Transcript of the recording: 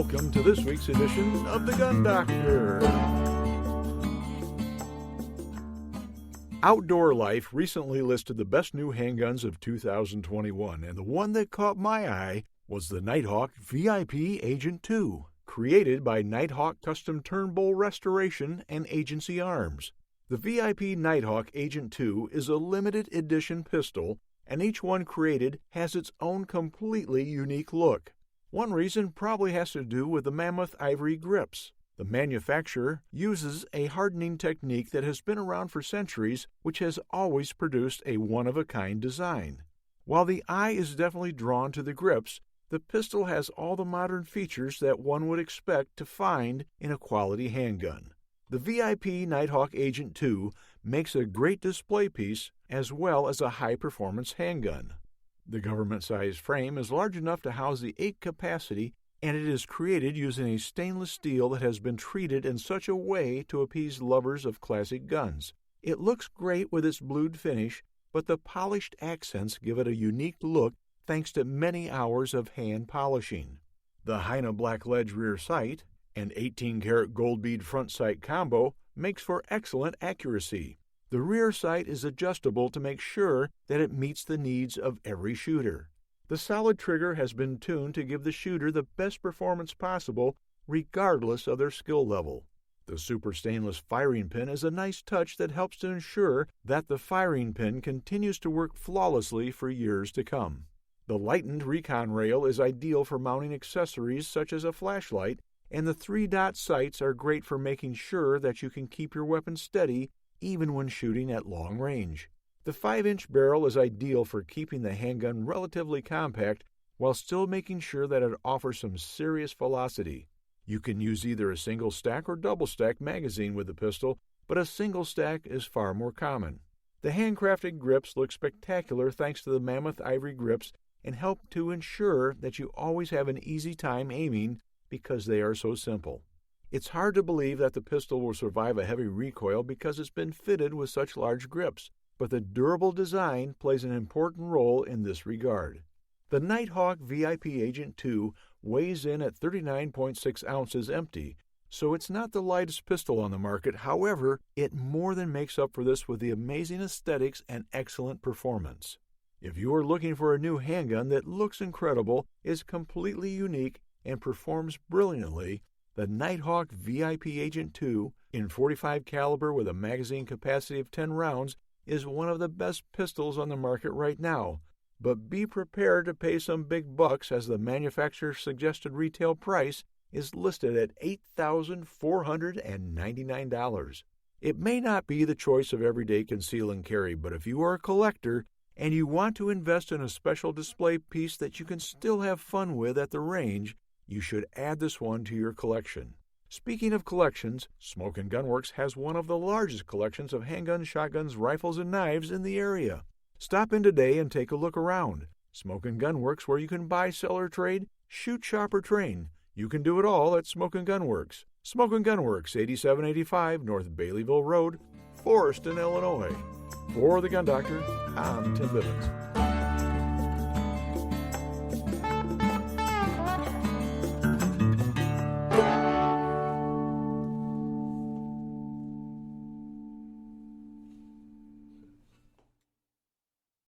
welcome to this week's edition of The Gun Doctor. Outdoor Life recently listed the best new handguns of 2021, and the one that caught my eye was the Nighthawk VIP Agent 2, created by Nighthawk Custom Turnbull Restoration and Agency Arms. The VIP Nighthawk Agent 2 is a limited edition pistol, and each one created has its own completely unique look. One reason probably has to do with the mammoth ivory grips. The manufacturer uses a hardening technique that has been around for centuries, which has always produced a one-of-a-kind design. While the eye is definitely drawn to the grips, the pistol has all the modern features that one would expect to find in a quality handgun. The VIP Nighthawk Agent 2 makes a great display piece as well as a high-performance handgun. The government-sized frame is large enough to house the 8 capacity, and it is created using a stainless steel that has been treated in such a way to appease lovers of classic guns. It looks great with its blued finish, but the polished accents give it a unique look thanks to many hours of hand polishing. The Heine black ledge rear sight and 18-karat gold bead front sight combo makes for excellent accuracy. The rear sight is adjustable to make sure that it meets the needs of every shooter. The solid trigger has been tuned to give the shooter the best performance possible, regardless of their skill level. The super stainless firing pin is a nice touch that helps to ensure that the firing pin continues to work flawlessly for years to come. The lightened recon rail is ideal for mounting accessories such as a flashlight, and the 3-dot sights are great for making sure that you can keep your weapon steady even when shooting at long range. The 5-inch barrel is ideal for keeping the handgun relatively compact while still making sure that it offers some serious velocity. You can use either a single stack or double stack magazine with the pistol, but a single stack is far more common. The handcrafted grips look spectacular thanks to the mammoth ivory grips and help to ensure that you always have an easy time aiming because they are so simple. It's hard to believe that the pistol will survive a heavy recoil because it's been fitted with such large grips, but the durable design plays an important role in this regard. The Nighthawk VIP Agent 2 weighs in at 39.6 ounces empty, so it's not the lightest pistol on the market. However, it more than makes up for this with the amazing aesthetics and excellent performance. If you are looking for a new handgun that looks incredible, is completely unique, and performs brilliantly, the Nighthawk VIP Agent 2 in .45 caliber with a magazine capacity of 10 rounds is one of the best pistols on the market right now, but be prepared to pay some big bucks as the manufacturer's suggested retail price is listed at $8,499. It may not be the choice of everyday conceal and carry, but if you are a collector and you want to invest in a special display piece that you can still have fun with at the range, you should add this one to your collection. Speaking of collections, Smoke & Gun Works has one of the largest collections of handguns, shotguns, rifles, and knives in the area. Stop in today and take a look around. Smoke & Gun Works, where you can buy, sell, or trade, shoot, shop, or train. You can do it all at Smoke & Gun Works. Smoke & Gun Works, 8785 North Baileyville Road, Forreston, Illinois. For The Gun Doctor, I'm Tim Bivens.